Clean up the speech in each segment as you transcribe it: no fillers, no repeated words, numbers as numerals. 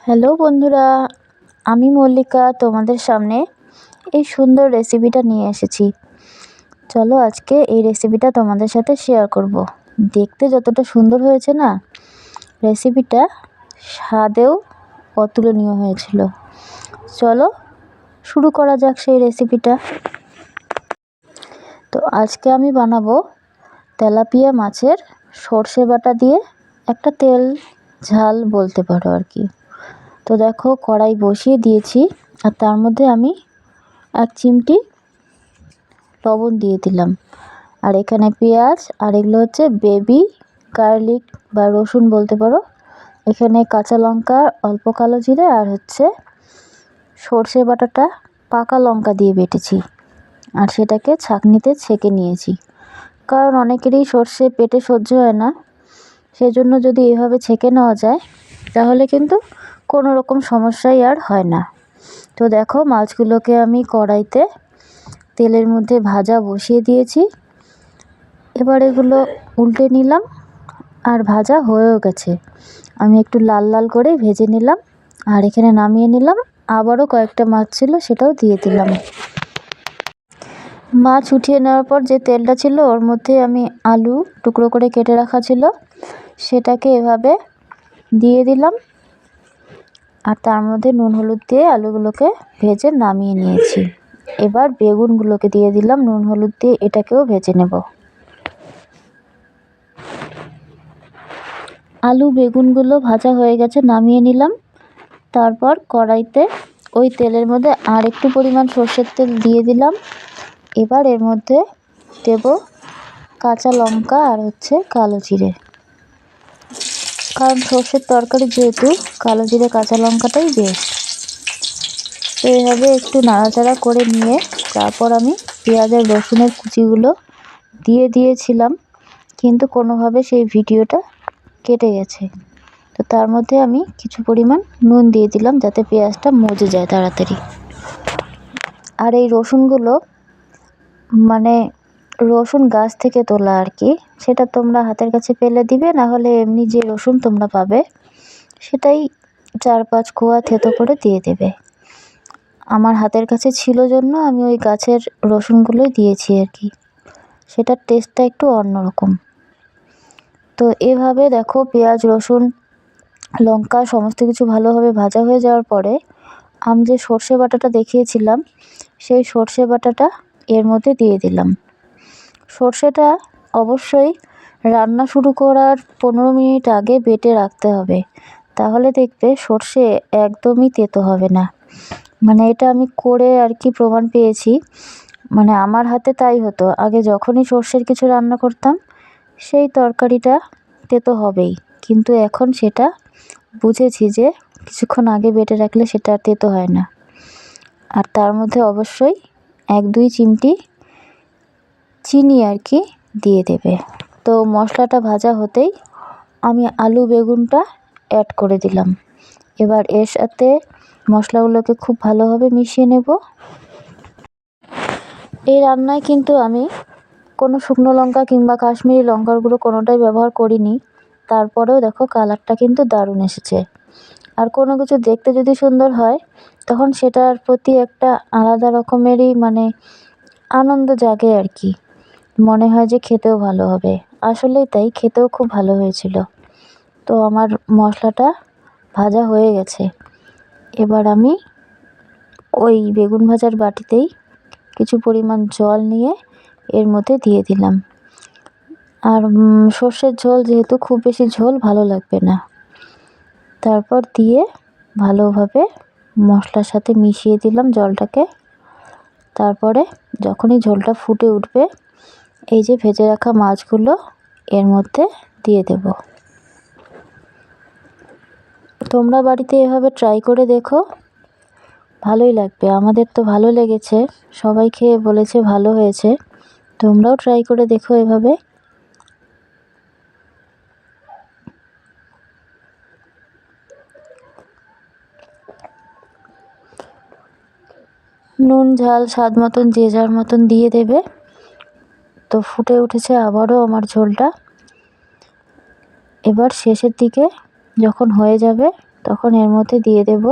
Hello বন্ধুরা, আমি মল্লিকা তোমাদের সামনে এই সুন্দর রেসিপিটা নিয়ে এসেছি। চলো আজকে এই রেসিপিটা তোমাদের সাথে শেয়ার করব। দেখতে যতটা সুন্দর হয়েছে না, রেসিপিটা স্বাদেও অতুলনীয় হয়েছিল। চলো শুরু করা যাক সেই রেসিপিটা। তো আজকে আমি বানাবো তেলাপিয়া মাছের সর্ষে বাটা দিয়ে একটা তেল ঝাল বলতে পারো আর কি। তো দেখো কড়াই বসিয়ে দিয়েছি, আর তার মধ্যে আমি 1 চিমটি লবণ দিয়ে দিলাম। আর এখানে পেঁয়াজ, আর এগুলো হচ্ছে বেবি গার্লিক বা রসুন বলতে পারো। এখানে কাঁচা লঙ্কা, অল্প কালো জিরে, আর হচ্ছে সর্ষে বাটাটা পাকা লঙ্কা দিয়ে বেটেছি, আর সেটাকে ছাঁকনিতে ছেঁকে নিয়েছি। কারণ অনেকেরই সর্ষে পেটে সহ্য হয় না, সেজন্য যদি এভাবে ছেঁকে নেওয়া যায় তাহলে কিন্তু কোনো রকম সমস্যাই আর হয় না। তো দেখো মাছগুলোকে আমি কড়াইতে তেলের মধ্যে ভাজা বসিয়ে দিয়েছি। এবার এগুলো উল্টে নিলাম, আর ভাজা হয়েও গেছে। আমি একটু লাল লাল করে ভেজে নিলাম, আর এখানে নামিয়ে নিলাম। আবারও কয়েকটা মাছ ছিল, সেটাও দিয়ে দিলাম। মাছ উঠিয়ে নেওয়ার পর যে তেলটা ছিল ওর মধ্যে আমি আলু টুকরো করে কেটে রাখা ছিল, সেটাকে এভাবে দিয়ে দিলাম। আর তার মধ্যে নুন হলুদ দিয়ে আলুগুলোকে ভেজে নামিয়ে নিয়েছি। এবার বেগুনগুলোকে দিয়ে দিলাম নুন হলুদ দিয়ে, এটাকেও ভেজে নেব। আলু বেগুনগুলো ভাজা হয়ে গেছে, নামিয়ে নিলাম। তারপর কড়াইতে ওই তেলের মধ্যে আর একটু পরিমাণ সর্ষের তেল দিয়ে দিলাম। এবার এর মধ্যে দেব কাঁচা লঙ্কা আর হচ্ছে কালো জিরে। কারণ সর্ষের তরকারি যেহেতু, কালো জিরে কাঁচা লঙ্কাটাই বেস্ট। তো এইভাবে একটু নাড়াচাড়া করে নিয়ে তারপর আমি পেঁয়াজ আর রসুনের কুচিগুলো দিয়ে দিয়েছিলাম, কিন্তু কোনোভাবে সেই ভিডিওটা কেটে গেছে। তো তার মধ্যে আমি কিছু পরিমাণ নুন দিয়ে দিলাম, যাতে পেঁয়াজটা মজে যায় তাড়াতাড়ি। আর এই রসুনগুলো মানে রসুন গাছ থেকে তোলা আর কি, সেটা তোমরা হাতের কাছে পেলে দিবে, না হলে এমনি যে রসুন তোমরা পাবে সেটাই 4-5 কোয়া থেতো করে দিয়ে দেবে। আমার হাতের কাছে ছিল জন্য আমি ওই গাছের রসুনগুলোই দিয়েছি আর কি, সেটার টেস্টটা একটু অন্যরকম। তো এভাবে দেখো পেঁয়াজ রসুন লঙ্কা সমস্ত কিছু ভালোভাবে ভাজা হয়ে যাওয়ার পরে আমি যে সর্ষে বাটাটা দেখিয়েছিলাম সেই সর্ষে বাটাটা এর মধ্যে দিয়ে দিলাম। সর্ষেটা অবশ্যই রান্না শুরু করার 15 মিনিট আগে বেটে রাখতে হবে, তাহলে দেখবে সর্ষে একদমই তেতো হবে না। মানে এটা আমি করে আর কি প্রমাণ পেয়েছি। মানে আমার হাতে তাই হতো, আগে যখনই সর্ষের কিছু রান্না করতাম সেই তরকারিটা তেতো হবেই, কিন্তু এখন সেটা বুঝেছি যে কিছুক্ষণ আগে বেটে রাখলে সেটা আর তেতো হয় না। আর তার মধ্যে অবশ্যই 1-2 চিমটি চিনি আর কি দিয়ে দেবে। তো মশলাটা ভাজা হতেই আমি আলু বেগুনটা অ্যাড করে দিলাম। এবার এর সাথে মশলাগুলোকে খুব ভালোভাবে মিশিয়ে নেব। এই রান্নায় কিন্তু আমি কোনো শুকনো লঙ্কা কিংবা কাশ্মীরি লঙ্কার গুঁড়ো কোনোটাই ব্যবহার করিনি। তারপরেও দেখো কালারটা কিন্তু দারুণ এসেছে। আর কোনো কিছু দেখতে যদি সুন্দর হয় তখন সেটার প্রতি একটা আলাদা রকমেরই আনন্দ জাগে আর কি, মনে হয় যে খেতেও ভালো হবে। আসলেই তাই, খেতেও খুব ভালো হয়েছিল। তো আমার মশলাটা ভাজা হয়ে গেছে। এবার আমি ওই বেগুন ভাজার বাটিতেই কিছু পরিমাণ জল নিয়ে এর মধ্যে দিয়ে দিলাম। আর সর্ষের ঝোল যেহেতু, খুব বেশি ঝোল ভালো লাগবে না। তারপর দিয়ে ভালোভাবে মশলার সাথে মিশিয়ে দিলাম জলটাকে। তারপরে যখনই ঝোলটা ফুটে উঠবে এই যে ভেজে রাখা মাছগুলো এর মধ্যে দিয়ে দেব। তোমরা বাড়িতে এভাবে ট্রাই করে দেখো, ভালোই লাগবে। আমাদের তো ভালো লেগেছে, সবাই খেয়ে বলেছে ভালো হয়েছে। তোমরাও ট্রাই করে দেখো এভাবে। নুন ঝাল স্বাদ মতন যে যার মতন দিয়ে দেবে। তো ফুটে উঠেছে আবারও আমার ঝোলটা। এবার শেষের দিকে যখন হয়ে যাবে তখন এর মধ্যে দিয়ে দেব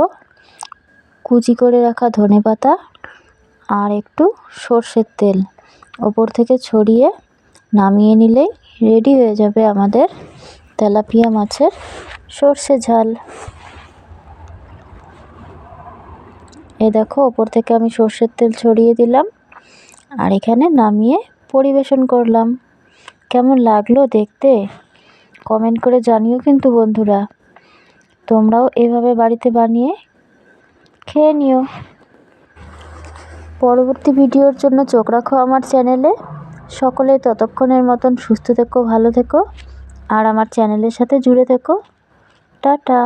কুচি করে রাখা ধনেপাতা আর একটু সর্ষের তেল ওপর থেকে ছড়িয়ে নামিয়ে নিলেই রেডি হয়ে যাবে আমাদের তেলাপিয়া মাছের সর্ষে ঝাল। এই দেখো ওপর থেকে আমি সর্ষের তেল ছড়িয়ে দিলাম আর এখানে নামিয়ে পরিবেশন করলাম। কেমন লাগলো দেখতে কমেন্ট করে জানিও কিন্তু বন্ধুরা। তোমরাও এভাবে বাড়িতে বানিয়ে খেয়ে নিও। পরবর্তী ভিডিওর জন্য চোখ রাখো আমার চ্যানেলে। সকলে ততক্ষণের মতন সুস্থ থেকো, ভালো থেকো আর আমার চ্যানেলের সাথে জুড়ে থেকো। টাটা।